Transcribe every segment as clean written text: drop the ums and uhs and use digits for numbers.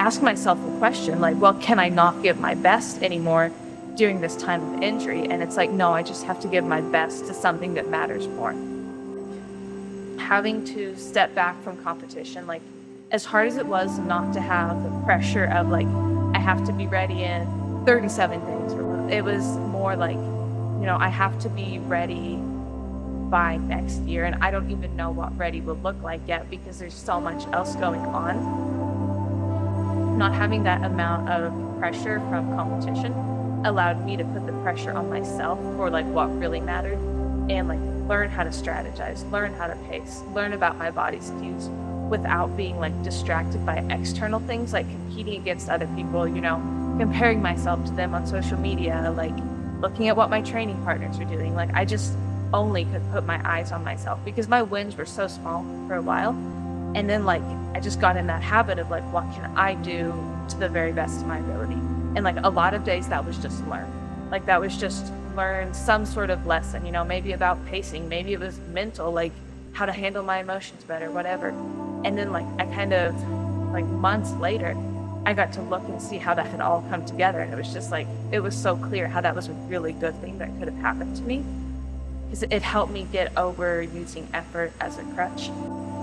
ask myself the question, like, well, can I not give my best anymore during this time of injury? And it's like, no, I just have to give my best to something that matters more. Having to step back from competition, like, as hard as it was not to have the pressure of like, I have to be ready in 37 days, it was more like, you know, I have to be ready by next year. And I don't even know what ready will look like yet because there's so much else going on. Not having that amount of pressure from competition allowed me to put the pressure on myself for like what really mattered, and like learn how to strategize, learn how to pace, learn about my body's cues without being like distracted by external things like competing against other people, you know, comparing myself to them on social media, like looking at what my training partners are doing. Like I just only could put my eyes on myself because my wins were so small for a while. And then like I just got in that habit of like, what can I do to the very best of my ability? And like a lot of days that was just learn. Like that was just learn some sort of lesson, you know, maybe about pacing, maybe it was mental, like how to handle my emotions better, whatever. And then like I kind of like months later, I got to look and see how that had all come together. And it was just like, it was so clear how that was a really good thing that could have happened to me. Because it helped me get over using effort as a crutch.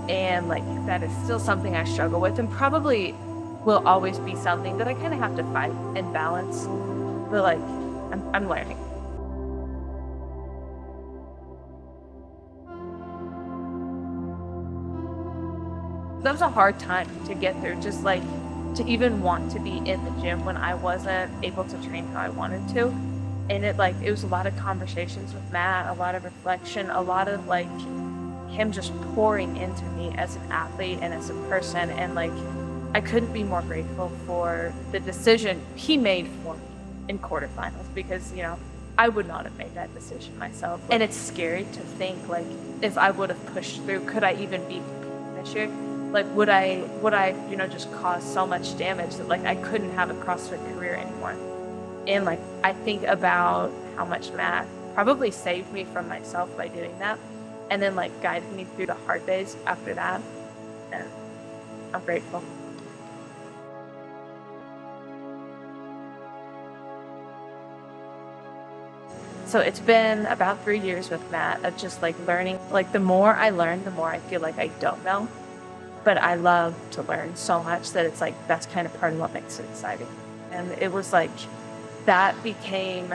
And like that is still something I struggle with and probably will always be something that I kind of have to fight and balance. But like, I'm learning. That was a hard time to get through, just like to even want to be in the gym when I wasn't able to train how I wanted to. And it was a lot of conversations with Matt, a lot of reflection, a lot of like him just pouring into me as an athlete and as a person. And like, I couldn't be more grateful for the decision he made for me in quarterfinals, because, you know, I would not have made that decision myself. And it's scary to think like, if I would have pushed through, could I even be competing this year? Like, would I, you know, just cause so much damage that like I couldn't have a CrossFit career anymore? And like, I think about how much Matt probably saved me from myself by doing that. And then like guided me through the hard days after that. And I'm grateful. So it's been about 3 years with Matt of just like learning. Like the more I learn, the more I feel like I don't know. But I love to learn so much that it's like, that's kind of part of what makes it exciting. And it was like, that became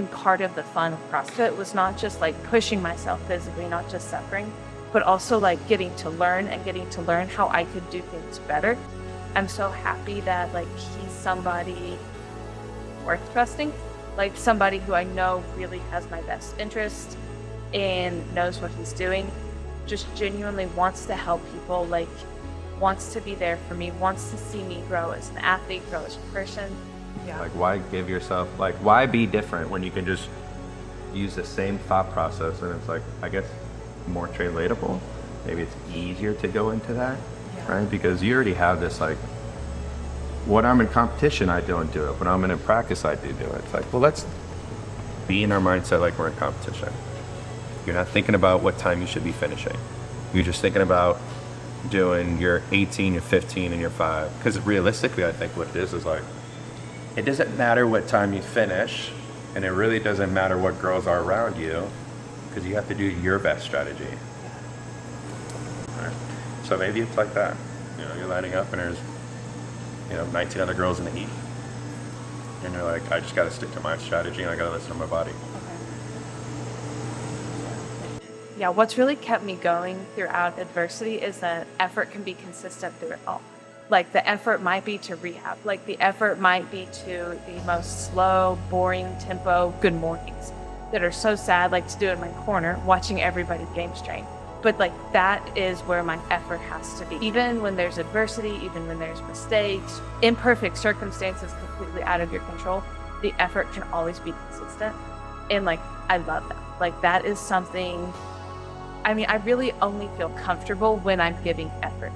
part of the fun of CrossFit. It was not just like pushing myself physically, not just suffering, but also like getting to learn how I could do things better. I'm so happy that like he's somebody worth trusting, like somebody who I know really has my best interest and knows what he's doing, just genuinely wants to help people, like wants to be there for me, wants to see me grow as an athlete, grow as a person. Yeah. Like why give yourself, like why be different when you can just use the same thought process? And it's like, I guess more translatable. Maybe it's easier to go into that, right? Because you already have this like, when I'm in competition, I don't do it. When I'm in practice, I do it. It's like, well, let's be in our mindset like we're in competition. You're not thinking about what time you should be finishing. You're just thinking about doing your 18, your 15, and your 5. Because realistically, I think what it is like, it doesn't matter what time you finish, and it really doesn't matter what girls are around you, because you have to do your best strategy. Right? So maybe it's like that. You know, you're lining up and there's, you know, 19 other girls in the heat. And you're like, I just got to stick to my strategy and I got to listen to my body. Yeah, what's really kept me going throughout adversity is that effort can be consistent through it all. Like the effort might be to rehab, like the effort might be to the most slow, boring tempo good mornings that are so sad, like to do in my corner, watching everybody game strain. But like that is where my effort has to be. Even when there's adversity, even when there's mistakes, imperfect circumstances completely out of your control, the effort can always be consistent. And like, I love that. Like that is something, I mean, I really only feel comfortable when I'm giving effort.